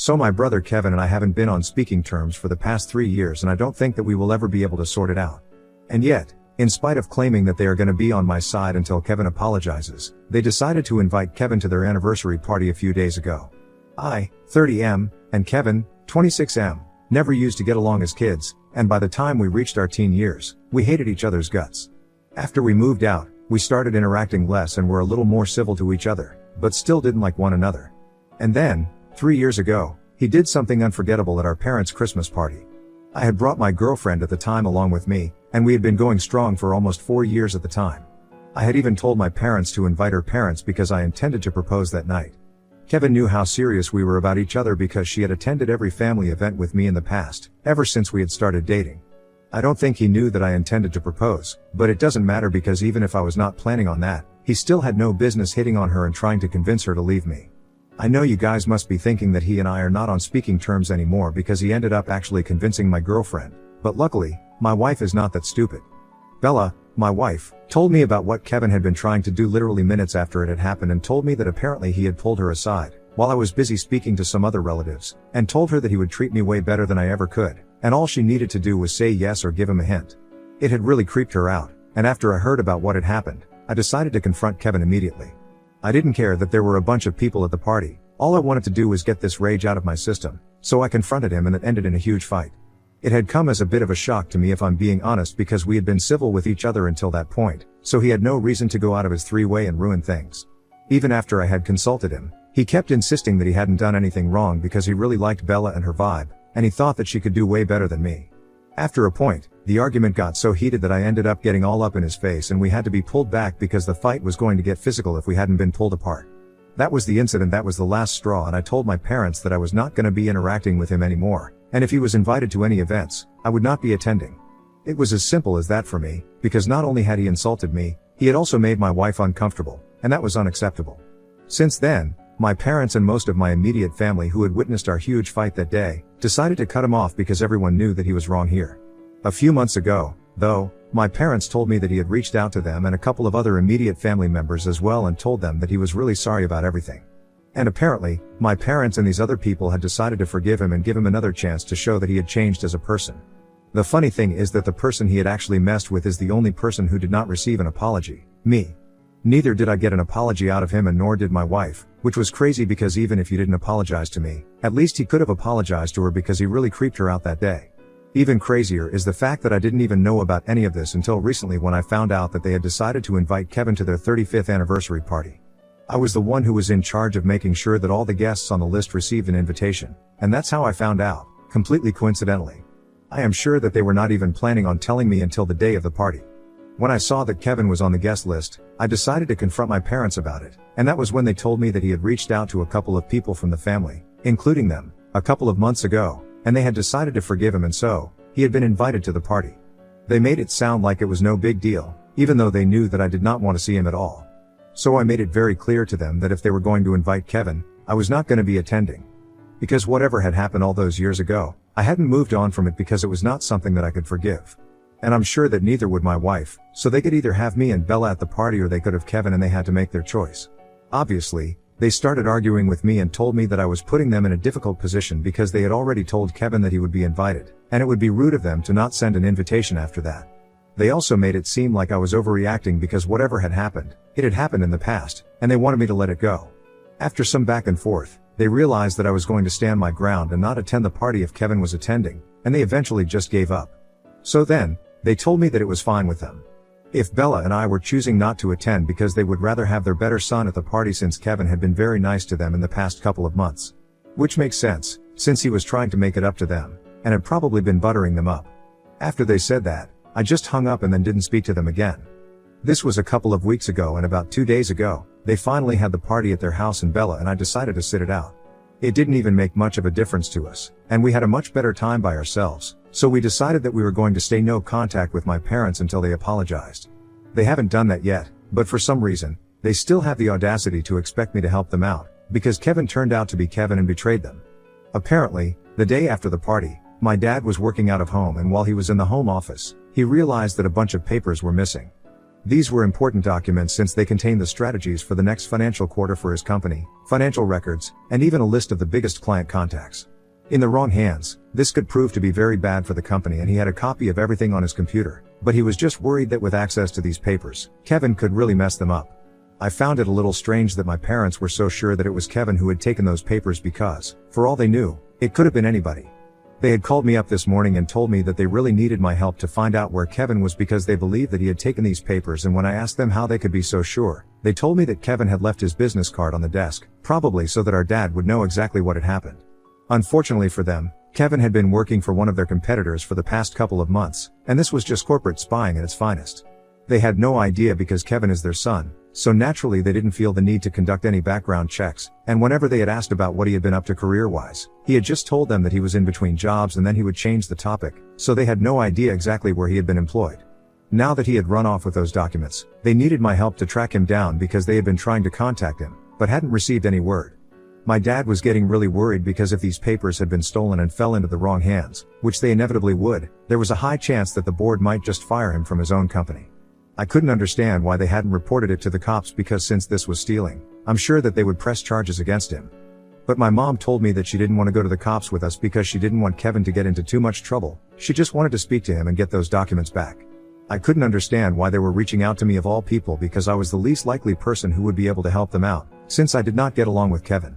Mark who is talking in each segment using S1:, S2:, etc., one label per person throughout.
S1: So my brother Kevin and I haven't been on speaking terms for the past 3 years, and I don't think that we will ever be able to sort it out. And yet, in spite of claiming that they are going to be on my side until Kevin apologizes, they decided to invite Kevin to their anniversary party a few days ago. I, 30M, and Kevin, 26M, never used to get along as kids, and by the time we reached our teen years, we hated each other's guts. After we moved out, we started interacting less and were a little more civil to each other, but still didn't like one another. And then, 3 years ago, he did something unforgettable at our parents' Christmas party. I had brought my girlfriend at the time along with me, and we had been going strong for almost 4 years at the time. I had even told my parents to invite her parents because I intended to propose that night. Kevin knew how serious we were about each other because she had attended every family event with me in the past, ever since we had started dating. I don't think he knew that I intended to propose, but it doesn't matter because even if I was not planning on that, he still had no business hitting on her and trying to convince her to leave me. I know you guys must be thinking that he and I are not on speaking terms anymore because he ended up actually convincing my girlfriend, but luckily, my wife is not that stupid. Bella, my wife, told me about what Kevin had been trying to do literally minutes after it had happened and told me that apparently he had pulled her aside, while I was busy speaking to some other relatives, and told her that he would treat me way better than I ever could, and all she needed to do was say yes or give him a hint. It had really creeped her out, and after I heard about what had happened, I decided to confront Kevin immediately. I didn't care that there were a bunch of people at the party. All I wanted to do was get this rage out of my system, so I confronted him and it ended in a huge fight. It had come as a bit of a shock to me if I'm being honest because we had been civil with each other until that point, so he had no reason to go out of his three-way and ruin things. Even after I had consulted him, he kept insisting that he hadn't done anything wrong because he really liked Bella and her vibe, and he thought that she could do way better than me. After a point, the argument got so heated that I ended up getting all up in his face and we had to be pulled back because the fight was going to get physical if we hadn't been pulled apart. That was the incident that was the last straw, and I told my parents that I was not going to be interacting with him anymore, and if he was invited to any events, I would not be attending. It was as simple as that for me, because not only had he insulted me, he had also made my wife uncomfortable, and that was unacceptable. Since then, my parents and most of my immediate family who had witnessed our huge fight that day, decided to cut him off because everyone knew that he was wrong here. A few months ago, though, my parents told me that he had reached out to them and a couple of other immediate family members as well and told them that he was really sorry about everything. And apparently, my parents and these other people had decided to forgive him and give him another chance to show that he had changed as a person. The funny thing is that the person he had actually messed with is the only person who did not receive an apology, me. Neither did I get an apology out of him and nor did my wife, which was crazy because even if he didn't apologize to me, at least he could have apologized to her because he really creeped her out that day. Even crazier is the fact that I didn't even know about any of this until recently when I found out that they had decided to invite Kevin to their 35th anniversary party. I was the one who was in charge of making sure that all the guests on the list received an invitation, and that's how I found out, completely coincidentally. I am sure that they were not even planning on telling me until the day of the party. When I saw that Kevin was on the guest list, I decided to confront my parents about it, and that was when they told me that he had reached out to a couple of people from the family, including them, a couple of months ago, and they had decided to forgive him and so, he had been invited to the party. They made it sound like it was no big deal, even though they knew that I did not want to see him at all. So I made it very clear to them that if they were going to invite Kevin, I was not going to be attending. Because whatever had happened all those years ago, I hadn't moved on from it because it was not something that I could forgive. And I'm sure that neither would my wife, so they could either have me and Bella at the party or they could have Kevin and they had to make their choice. Obviously, they started arguing with me and told me that I was putting them in a difficult position because they had already told Kevin that he would be invited, and it would be rude of them to not send an invitation after that. They also made it seem like I was overreacting because whatever had happened, it had happened in the past, and they wanted me to let it go. After some back and forth, they realized that I was going to stand my ground and not attend the party if Kevin was attending, and they eventually just gave up. So then, they told me that it was fine with them if Bella and I were choosing not to attend because they would rather have their better son at the party since Kevin had been very nice to them in the past couple of months. Which makes sense, since he was trying to make it up to them, and had probably been buttering them up. After they said that, I just hung up and then didn't speak to them again. This was a couple of weeks ago and about 2 days ago, they finally had the party at their house and Bella and I decided to sit it out. It didn't even make much of a difference to us, and we had a much better time by ourselves, so we decided that we were going to stay no contact with my parents until they apologized. They haven't done that yet, but for some reason, they still have the audacity to expect me to help them out, because Kevin turned out to be Kevin and betrayed them. Apparently, the day after the party, my dad was working out of home and while he was in the home office, he realized that a bunch of papers were missing. These were important documents since they contained the strategies for the next financial quarter for his company, financial records, and even a list of the biggest client contacts. In the wrong hands, this could prove to be very bad for the company, and he had a copy of everything on his computer, but he was just worried that with access to these papers, Kevin could really mess them up. I found it a little strange that my parents were so sure that it was Kevin who had taken those papers because, for all they knew, it could have been anybody. They had called me up this morning and told me that they really needed my help to find out where Kevin was because they believed that he had taken these papers, and when I asked them how they could be so sure, they told me that Kevin had left his business card on the desk, probably so that our dad would know exactly what had happened. Unfortunately for them, Kevin had been working for one of their competitors for the past couple of months, and this was just corporate spying at its finest. They had no idea because Kevin is their son, so naturally they didn't feel the need to conduct any background checks, and whenever they had asked about what he had been up to career-wise, he had just told them that he was in between jobs and then he would change the topic, so they had no idea exactly where he had been employed. Now that he had run off with those documents, they needed my help to track him down because they had been trying to contact him, but hadn't received any word. My dad was getting really worried because if these papers had been stolen and fell into the wrong hands, which they inevitably would, there was a high chance that the board might just fire him from his own company. I couldn't understand why they hadn't reported it to the cops because since this was stealing, I'm sure that they would press charges against him. But my mom told me that she didn't want to go to the cops with us because she didn't want Kevin to get into too much trouble. She just wanted to speak to him and get those documents back. I couldn't understand why they were reaching out to me of all people because I was the least likely person who would be able to help them out, since I did not get along with Kevin.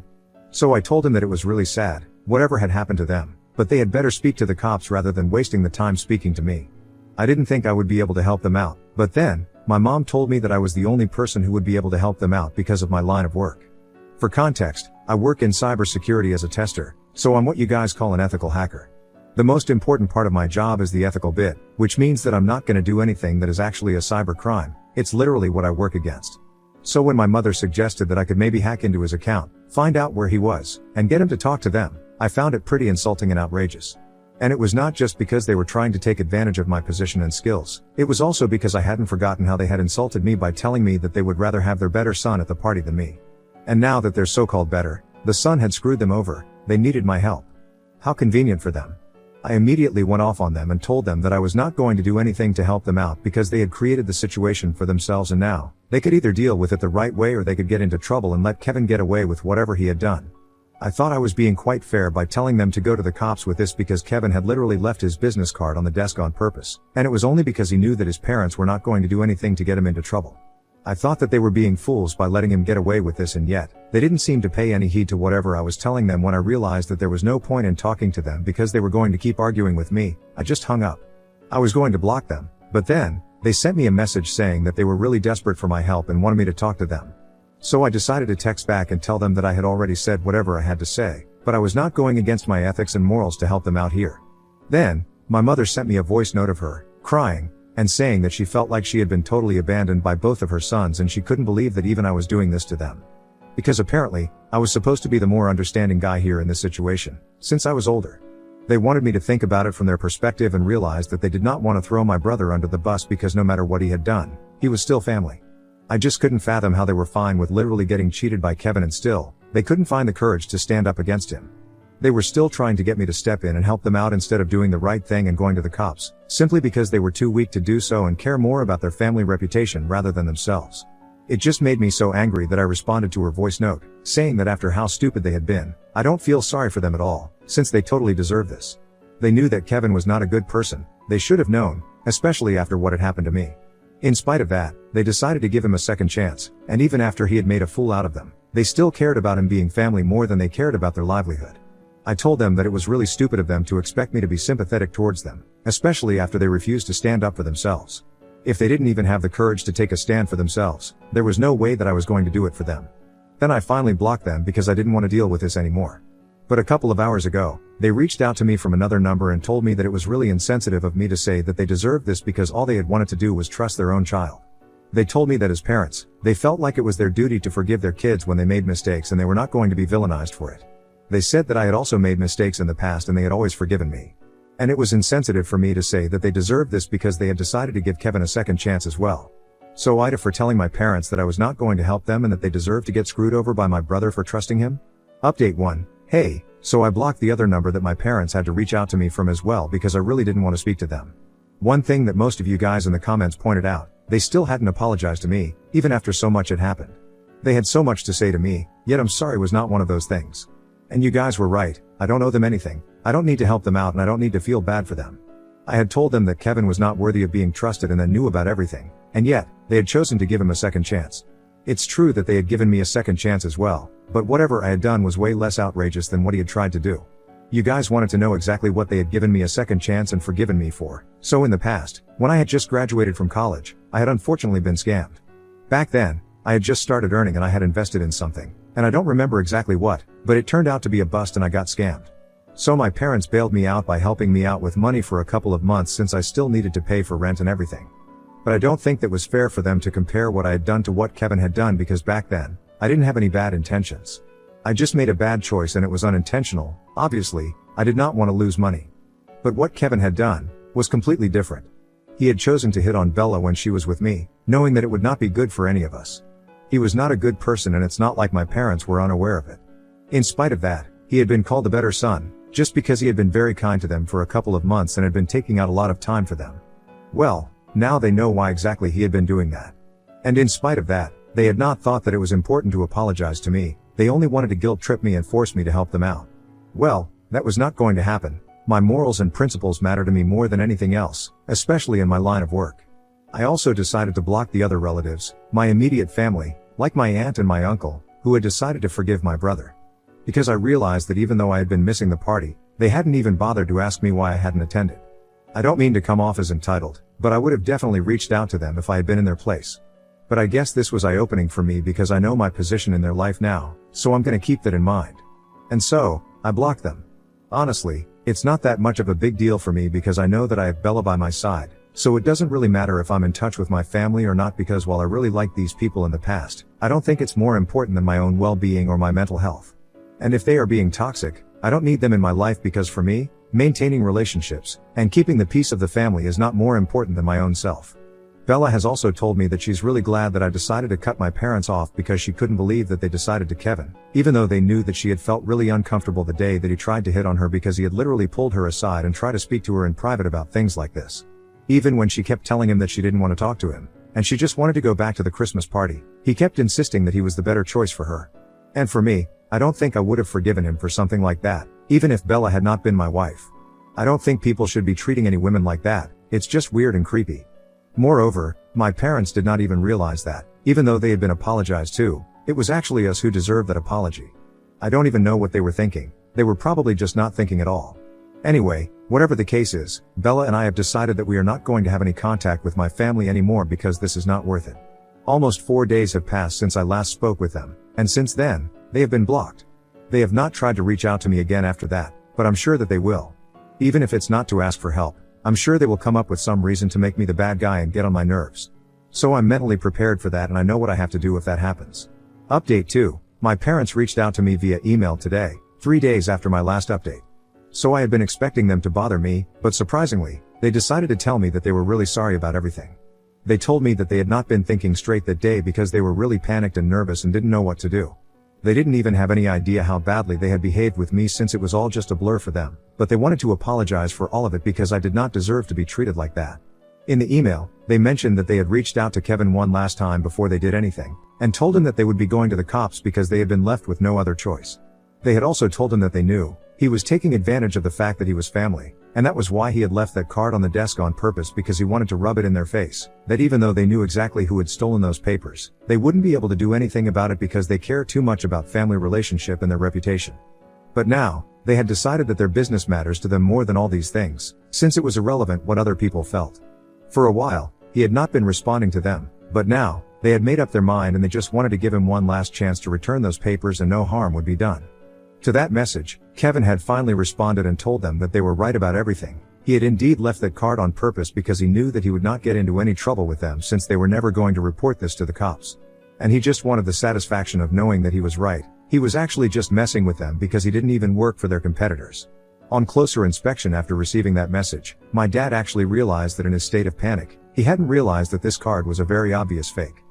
S1: So I told him that it was really sad, whatever had happened to them, but they had better speak to the cops rather than wasting the time speaking to me. I didn't think I would be able to help them out, but then, my mom told me that I was the only person who would be able to help them out because of my line of work. For context, I work in cybersecurity as a tester, so I'm what you guys call an ethical hacker. The most important part of my job is the ethical bit, which means that I'm not going to do anything that is actually a cyber crime. It's literally what I work against. So when my mother suggested that I could maybe hack into his account, find out where he was, and get him to talk to them, I found it pretty insulting and outrageous. And it was not just because they were trying to take advantage of my position and skills, it was also because I hadn't forgotten how they had insulted me by telling me that they would rather have their better son at the party than me. And now that their so-called better, the son had screwed them over, they needed my help. How convenient for them. I immediately went off on them and told them that I was not going to do anything to help them out because they had created the situation for themselves, and now, they could either deal with it the right way or they could get into trouble and let Kevin get away with whatever he had done. I thought I was being quite fair by telling them to go to the cops with this because Kevin had literally left his business card on the desk on purpose, and it was only because he knew that his parents were not going to do anything to get him into trouble. I thought that they were being fools by letting him get away with this, and yet, they didn't seem to pay any heed to whatever I was telling them. When I realized that there was no point in talking to them because they were going to keep arguing with me, I just hung up. I was going to block them, but then, they sent me a message saying that they were really desperate for my help and wanted me to talk to them. So I decided to text back and tell them that I had already said whatever I had to say, but I was not going against my ethics and morals to help them out here. Then, my mother sent me a voice note of her, crying, and saying that she felt like she had been totally abandoned by both of her sons and she couldn't believe that even I was doing this to them. Because apparently, I was supposed to be the more understanding guy here in this situation, since I was older. They wanted me to think about it from their perspective and realized that they did not want to throw my brother under the bus because no matter what he had done, he was still family. I just couldn't fathom how they were fine with literally getting cheated by Kevin and still, they couldn't find the courage to stand up against him. They were still trying to get me to step in and help them out instead of doing the right thing and going to the cops, simply because they were too weak to do so and care more about their family reputation rather than themselves. It just made me so angry that I responded to her voice note, saying that after how stupid they had been, I don't feel sorry for them at all, since they totally deserve this. They knew that Kevin was not a good person, they should have known, especially after what had happened to me. In spite of that, they decided to give him a second chance, and even after he had made a fool out of them, they still cared about him being family more than they cared about their livelihood. I told them that it was really stupid of them to expect me to be sympathetic towards them, especially after they refused to stand up for themselves. If they didn't even have the courage to take a stand for themselves, there was no way that I was going to do it for them. Then I finally blocked them because I didn't want to deal with this anymore. But a couple of hours ago, they reached out to me from another number and told me that it was really insensitive of me to say that they deserved this because all they had wanted to do was trust their own child. They told me that as parents, they felt like it was their duty to forgive their kids when they made mistakes and they were not going to be villainized for it. They said that I had also made mistakes in the past and they had always forgiven me. And it was insensitive for me to say that they deserved this because they had decided to give Kevin a second chance as well. So I'd for telling my parents that I was not going to help them and that they deserved to get screwed over by my brother for trusting him? Update 1. Hey, so I blocked the other number that my parents had to reach out to me from as well because I really didn't want to speak to them. One thing that most of you guys in the comments pointed out, they still hadn't apologized to me, even after so much had happened. They had so much to say to me, yet I'm sorry was not one of those things. And you guys were right, I don't owe them anything, I don't need to help them out and I don't need to feel bad for them. I had told them that Kevin was not worthy of being trusted and then knew about everything, and yet, they had chosen to give him a second chance. It's true that they had given me a second chance as well, but whatever I had done was way less outrageous than what he had tried to do. You guys wanted to know exactly what they had given me a second chance and forgiven me for. So in the past, when I had just graduated from college, I had unfortunately been scammed. Back then, I had just started earning and I had invested in something, and I don't remember exactly what, but it turned out to be a bust and I got scammed. So my parents bailed me out by helping me out with money for a couple of months since I still needed to pay for rent and everything. But I don't think that was fair for them to compare what I had done to what Kevin had done because back then, I didn't have any bad intentions. I just made a bad choice and it was unintentional. Obviously, I did not want to lose money. But what Kevin had done was completely different. He had chosen to hit on Bella when she was with me, knowing that it would not be good for any of us. He was not a good person and it's not like my parents were unaware of it. In spite of that, he had been called a better son, just because he had been very kind to them for a couple of months and had been taking out a lot of time for them. Well, now they know why exactly he had been doing that. And in spite of that, they had not thought that it was important to apologize to me, they only wanted to guilt trip me and force me to help them out. Well, that was not going to happen. My morals and principles matter to me more than anything else, especially in my line of work. I also decided to block the other relatives, my immediate family, like my aunt and my uncle, who had decided to forgive my brother. Because I realized that even though I had been missing the party, they hadn't even bothered to ask me why I hadn't attended. I don't mean to come off as entitled, but I would have definitely reached out to them if I had been in their place. But I guess this was eye-opening for me because I know my position in their life now, so I'm gonna keep that in mind. And so, I blocked them. Honestly, it's not that much of a big deal for me because I know that I have Bella by my side, so it doesn't really matter if I'm in touch with my family or not because while I really liked these people in the past, I don't think it's more important than my own well-being or my mental health. And if they are being toxic, I don't need them in my life because for me, maintaining relationships and keeping the peace of the family is not more important than my own self. Bella has also told me that she's really glad that I decided to cut my parents off because she couldn't believe that they decided to Kevin, even though they knew that she had felt really uncomfortable the day that he tried to hit on her because he had literally pulled her aside and tried to speak to her in private about things like this. Even when she kept telling him that she didn't want to talk to him, and she just wanted to go back to the Christmas party, he kept insisting that he was the better choice for her. And for me, I don't think I would have forgiven him for something like that, even if Bella had not been my wife. I don't think people should be treating any women like that, it's just weird and creepy. Moreover, my parents did not even realize that, even though they had been apologized to, it was actually us who deserved that apology. I don't even know what they were thinking, they were probably just not thinking at all. Anyway, whatever the case is, Bella and I have decided that we are not going to have any contact with my family anymore because this is not worth it. Almost 4 days have passed since I last spoke with them, and since then, they have been blocked. They have not tried to reach out to me again after that, but I'm sure that they will. Even if it's not to ask for help, I'm sure they will come up with some reason to make me the bad guy and get on my nerves. So I'm mentally prepared for that and I know what I have to do if that happens. Update 2. My parents reached out to me via email today, 3 days after my last update. So I had been expecting them to bother me, but surprisingly, they decided to tell me that they were really sorry about everything. They told me that they had not been thinking straight that day because they were really panicked and nervous and didn't know what to do. They didn't even have any idea how badly they had behaved with me since it was all just a blur for them, but they wanted to apologize for all of it because I did not deserve to be treated like that. In the email, they mentioned that they had reached out to Kevin one last time before they did anything, and told him that they would be going to the cops because they had been left with no other choice. They had also told him that they knew he was taking advantage of the fact that he was family, and that was why he had left that card on the desk on purpose because he wanted to rub it in their face, that even though they knew exactly who had stolen those papers, they wouldn't be able to do anything about it because they care too much about family relationship and their reputation. But now, they had decided that their business matters to them more than all these things, since it was irrelevant what other people felt. For a while, he had not been responding to them, but now, they had made up their mind and they just wanted to give him one last chance to return those papers and no harm would be done. To that message, Kevin had finally responded and told them that they were right about everything. He had indeed left that card on purpose because he knew that he would not get into any trouble with them since they were never going to report this to the cops. And he just wanted the satisfaction of knowing that he was right. He was actually just messing with them because he didn't even work for their competitors. On closer inspection after receiving that message, my dad actually realized that in his state of panic, he hadn't realized that this card was a very obvious fake.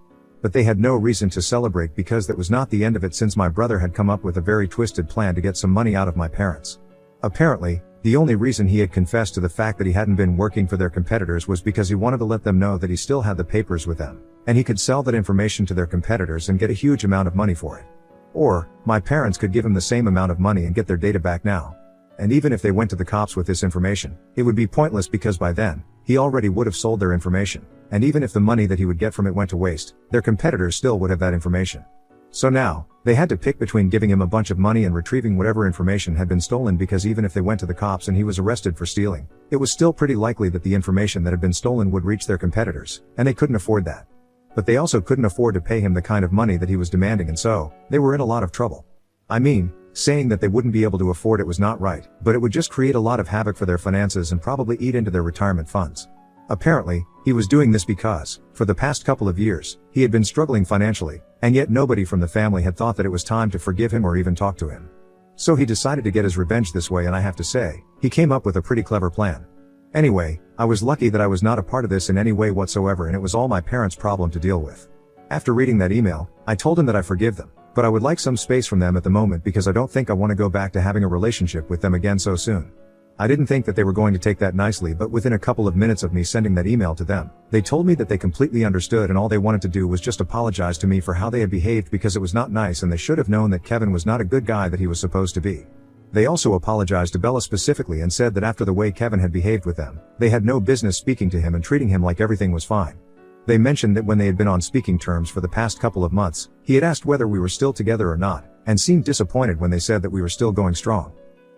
S1: But they had no reason to celebrate because that was not the end of it since my brother had come up with a very twisted plan to get some money out of my parents. Apparently, The only reason he had confessed to the fact that he hadn't been working for their competitors was because he wanted to let them know that he still had the papers with them, and he could sell that information to their competitors and get a huge amount of money for it. Or, my parents could give him the same amount of money and get their data back now. And even if they went to the cops with this information, it would be pointless because by then, he already would have sold their information, and even if the money that he would get from it went to waste, their competitors still would have that information. So now, they had to pick between giving him a bunch of money and retrieving whatever information had been stolen, because even if they went to the cops and he was arrested for stealing, it was still pretty likely that the information that had been stolen would reach their competitors, and they couldn't afford that. But they also couldn't afford to pay him the kind of money that he was demanding, and so, they were in a lot of trouble. I mean, saying that they wouldn't be able to afford it was not right, but it would just create a lot of havoc for their finances and probably eat into their retirement funds. Apparently, he was doing this because, for the past couple of years, he had been struggling financially, and yet nobody from the family had thought that it was time to forgive him or even talk to him. So he decided to get his revenge this way, and I have to say, he came up with a pretty clever plan. Anyway, I was lucky that I was not a part of this in any way whatsoever, and it was all my parents' problem to deal with. After reading that email, I told him that I forgive them, but I would like some space from them at the moment because I don't think I want to go back to having a relationship with them again so soon. I didn't think that they were going to take that nicely, but within a couple of minutes of me sending that email to them, they told me that they completely understood and all they wanted to do was just apologize to me for how they had behaved because it was not nice and they should have known that Kevin was not a good guy that he was supposed to be. They also apologized to Bella specifically and said that after the way Kevin had behaved with them, they had no business speaking to him and treating him like everything was fine. They mentioned that when they had been on speaking terms for the past couple of months, he had asked whether we were still together or not, and seemed disappointed when they said that we were still going strong.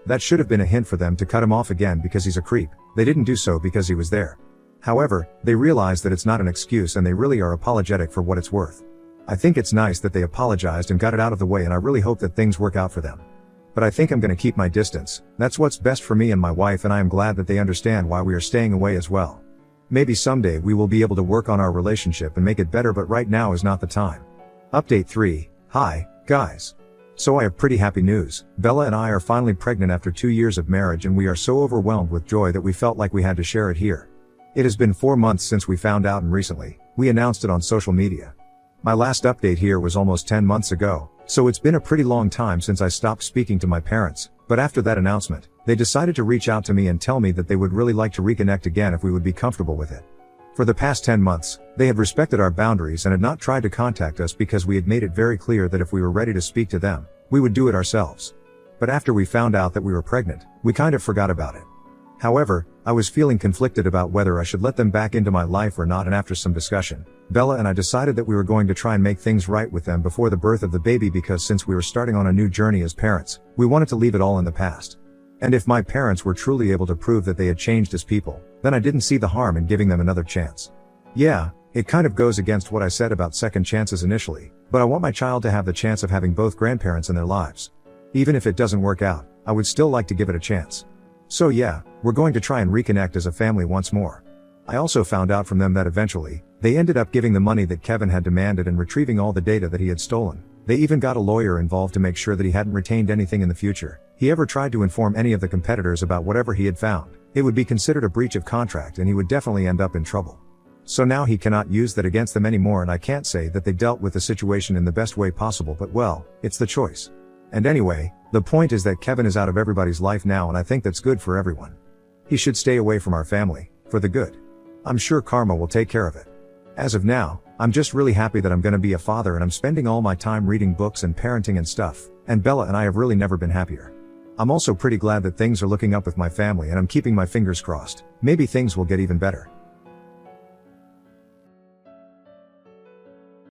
S1: That should have been a hint for them to cut him off again because he's a creep. They didn't do so because he was there. However, they realized that it's not an excuse and they really are apologetic for what it's worth. I think it's nice that they apologized and got it out of the way, and I really hope that things work out for them. But I think I'm gonna keep my distance. That's what's best for me and my wife, and I am glad that they understand why we are staying away as well. Maybe someday we will be able to work on our relationship and make it better, but right now is not the time. Update 3. Hi, guys. So I have pretty happy news. Bella and I are finally pregnant after 2 years of marriage, and we are so overwhelmed with joy that we felt like we had to share it here. It has been 4 months since we found out, and recently, we announced it on social media. My last update here was almost 10 months ago, so it's been a pretty long time since I stopped speaking to my parents, but after that announcement, they decided to reach out to me and tell me that they would really like to reconnect again if we would be comfortable with it. For the past 10 months, they had respected our boundaries and had not tried to contact us because we had made it very clear that if we were ready to speak to them, we would do it ourselves. But after we found out that we were pregnant, we kind of forgot about it. However, I was feeling conflicted about whether I should let them back into my life or not, and after some discussion, Bella and I decided that we were going to try and make things right with them before the birth of the baby, because since we were starting on a new journey as parents, we wanted to leave it all in the past. And if my parents were truly able to prove that they had changed as people, then I didn't see the harm in giving them another chance. Yeah, it kind of goes against what I said about second chances initially, but I want my child to have the chance of having both grandparents in their lives. Even if it doesn't work out, I would still like to give it a chance. So yeah, we're going to try and reconnect as a family once more. I also found out from them that eventually, they ended up giving the money that Kevin had demanded and retrieving all the data that he had stolen. They even got a lawyer involved to make sure that he hadn't retained anything in the future. He ever tried to inform any of the competitors about whatever he had found, it would be considered a breach of contract and he would definitely end up in trouble. So now he cannot use that against them anymore, and I can't say that they dealt with the situation in the best way possible, but well, it's the choice. And anyway, the point is that Kevin is out of everybody's life now, and I think that's good for everyone. He should stay away from our family, for the good. I'm sure karma will take care of it. As of now, I'm just really happy that I'm gonna be a father, and I'm spending all my time reading books and parenting and stuff, and Bella and I have really never been happier. I'm also pretty glad that things are looking up with my family, and I'm keeping my fingers crossed. Maybe things will get even better.